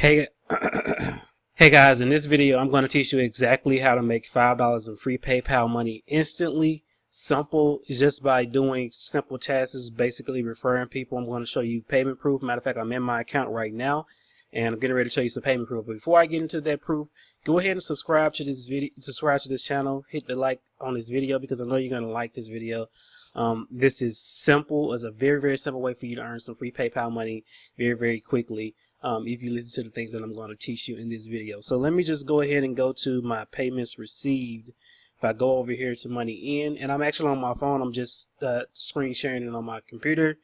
Hey, hey guys, in this video, I'm going to teach you exactly how to make $5 in free PayPal money instantly. Simple, just by doing simple tasks, basically referring people. I'm going to show you payment proof. Matter of fact, I'm in my account right now and I'm getting ready to show you some payment proof. But before I get into that proof, go ahead and subscribe to this video, subscribe to this channel, hit the like on this video because I know you're going to like this video. This is simple. It's a very simple way for you to earn some free PayPal money very quickly. If you listen to the things that I'm going to teach you in this video. So let me just go ahead and go to my payments received. If I go over here to money in, and I'm actually on my phone, I'm just screen sharing it on my computer.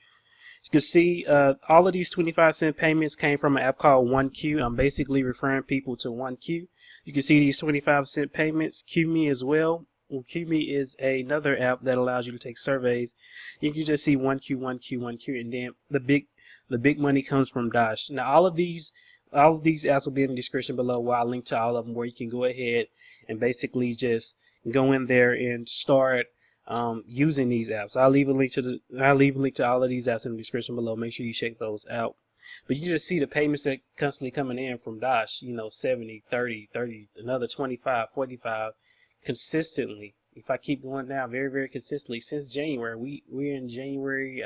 You can see all of these 25-cent payments came from an app called 1Q. I'm basically referring people to 1Q. You can see these 25-cent payments, QMe as well. Well, QMe is another app that allows you to take surveys. You can just see 1Q, 1Q, 1Q, and then the big money comes from Dash. Now all of these apps will be in the description below, where I'll link to all of them, where you can go ahead and basically just go in there and start using these apps. I'll leave a link to all of these apps in the description below. Make sure you check those out. But you just see the payments that constantly coming in from Dash, 70, 30, 30, another 25, 45 consistently. If I keep going down very consistently since January, we're in January,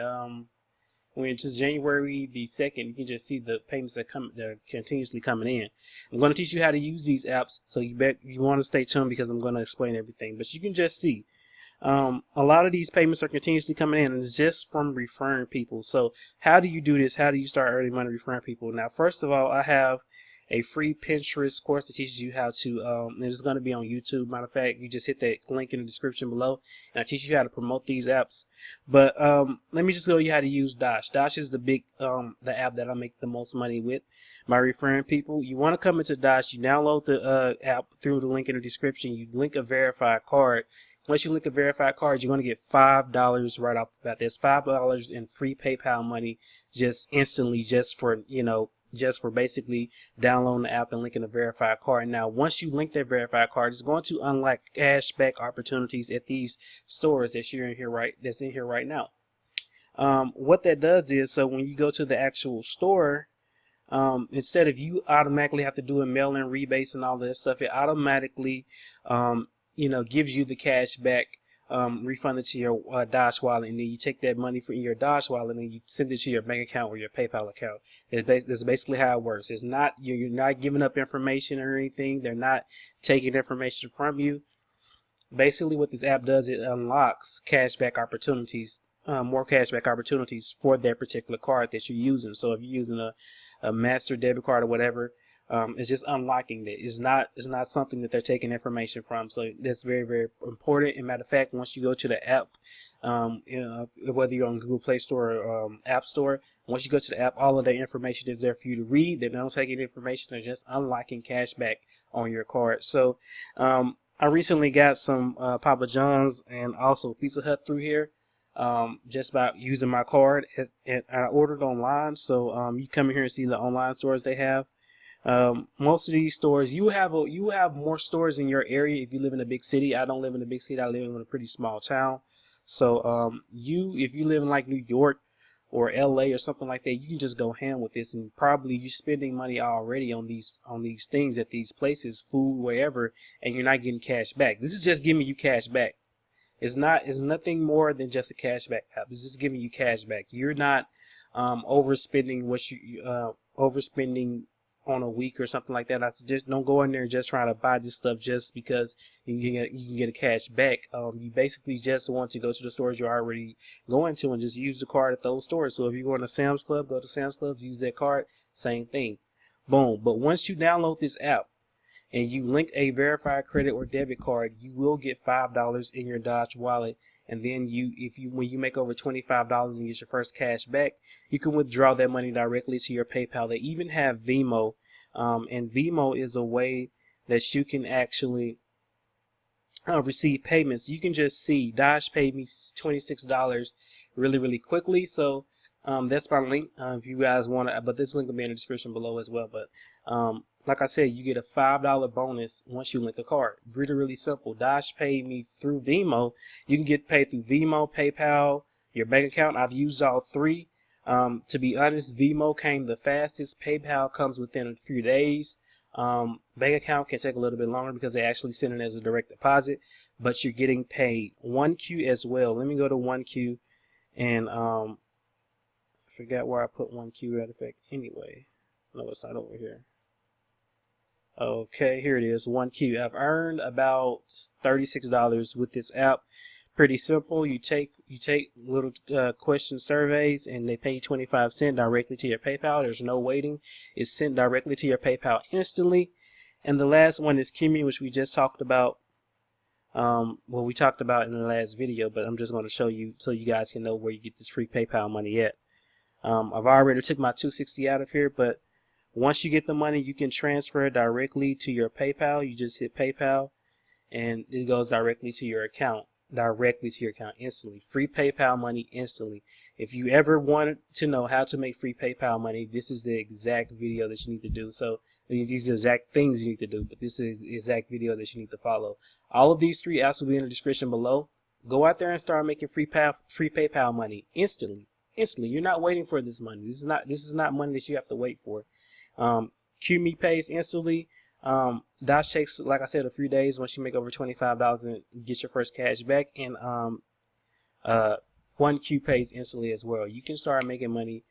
we're into January the 2nd. You can just see the payments that are continuously coming in. I'm going to teach you how to use these apps, so you want to stay tuned because I'm going to explain everything. But you can just see a lot of these payments are continuously coming in, and it's just from referring people. So how do you do this? How do you start earning money referring people? Now, first of all, I have a free Pinterest course that teaches you how to, and it's going to be on YouTube. Matter of fact, you just hit that link in the description below, and I teach you how to promote these apps. But let me just show you how to use Dash. Dash is the app that I make the most money with by referring people. You want to come into Dash, you download the app through the link in the description. You link a verified card. Once you link a verified card, you're going to get $5 right off the bat. There's $5 in free PayPal money just instantly, just for basically downloading the app and linking a verified card. Now, once you link that verified card, it's going to unlock cashback opportunities at these stores that's in here right now. What that does is, so when you go to the actual store, instead of you automatically have to do a mail-in rebates and all that stuff, it automatically gives you the cash back refunded to your Dash wallet, and then you take that money from your Dash wallet and you send it to your bank account or your PayPal account. That's basically how it works. It's not you're not giving up information or anything. They're not taking information from you. Basically, what this app does, it unlocks cashback opportunities, more cashback opportunities for that particular card that you're using. So if you're using a master debit card or whatever, it's just unlocking that. It's not something that they're taking information from. So that's very important. And matter of fact, once you go to the app, whether you're on Google Play Store or App Store, once you go to the app, all of that information is there for you to read. They don't take any information. They're just unlocking cash back on your card. So I recently got some Papa John's and also Pizza Hut through here. Just by using my card, and I ordered online. So you come in here and see the online stores they have. Most of these stores, you have more stores in your area if you live in a big city. I don't live in a big city. I live in a pretty small town. So if you live in like New York or LA or something like that, you can just go ham with this, and probably you're spending money already on these things at these places, food, wherever, and you're not getting cash back. This is just giving you cash back. It's nothing more than just a cashback app. It's just giving you cash back. You're not overspending overspending on a week or something like that. I suggest don't go in there just trying to buy this stuff just because you can get a cash back. You basically just want to go to the stores you're already going to and just use the card at those stores. So if you're going to Sam's Club, go to Sam's Club, use that card, same thing. Boom. But once you download this app and you link a verified credit or debit card, you will get $5 in your Dodge wallet. And then when you make over $25 and get your first cash back, you can withdraw that money directly to your PayPal. They even have Venmo, and Venmo is a way that you can actually receive payments. You can just see Dash paid me $26 really quickly. So that's my link if you guys want to, but this link will be in the description below as well. But like I said, you get a $5 bonus once you link a card. Really simple. Dash paid me through Venmo. You can get paid through Venmo, PayPal, your bank account. I've used all three. To be honest, Vimo came the fastest. PayPal comes within a few days. Bank account can take a little bit longer because they actually send it as a direct deposit, but you're getting paid 1Q as well. Let me go to 1Q, and I forgot where I put 1Q at effect anyway. No, it's not over here. Okay, here it is, 1Q. I've earned about $36 with this app. Pretty simple. You take little question surveys, and they pay you 25 cents directly to your PayPal. There's no waiting. It's sent directly to your PayPal instantly. And the last one is Chime, which we just talked about. Well, we talked about in the last video, but I'm just going to show you so you guys can know where you get this free PayPal money at. I've already took my 260 out of here, but once you get the money, you can transfer it directly to your PayPal. You just hit PayPal, and it goes directly to your account. Instantly. Free PayPal money instantly. If you ever wanted to know how to make free PayPal money, this is the exact video that you need to do. So these are exact things you need to do, but this is the exact video that you need to follow. All of these 3 apps will be in the description below. Go out there and start making free PayPal money instantly. You're not waiting for this money. This is not money that you have to wait for. QMe pays instantly. Dash takes, like I said, a few days once you make over $25 and get your first cash back. And 1Q pays instantly as well. You can start making money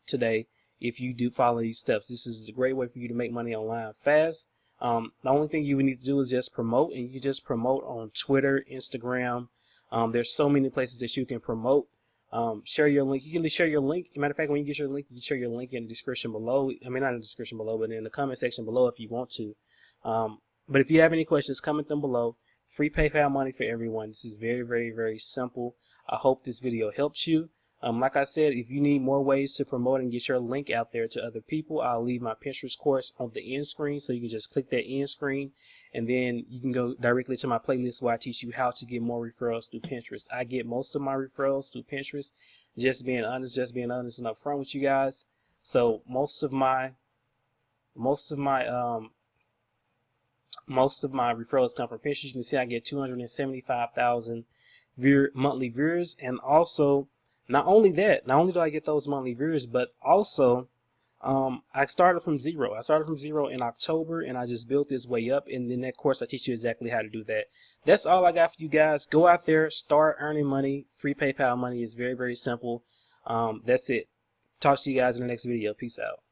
today if you do follow these steps. This is a great way for you to make money online fast. The only thing you would need to do is just promote, and you just promote on Twitter, Instagram. There's so many places that you can promote. Share your link. You can share your link. Matter of fact, when you get your link, you can share your link in the description below. I mean, not in the description below, but in the comment section below if you want to. But if you have any questions, comment them below. Free PayPal money for everyone. This is very, very, very simple. I hope this video helps you. Like I said, if you need more ways to promote and get your link out there to other people, I'll leave my Pinterest course on the end screen, so you can just click that end screen, and then you can go directly to my playlist where I teach you how to get more referrals through Pinterest. I get most of my referrals through Pinterest, just being honest and upfront with you guys. So most of my referrals come from Pinterest. You can see I get 275,000 monthly viewers, and also not only do I get those monthly viewers, but also I started from zero. In October, and I just built this way up. And in that course, I teach you exactly how to do that. That's all I got for you guys. Go out there, start earning money. Free PayPal money is very, very simple. That's it. Talk to you guys in the next video. Peace out.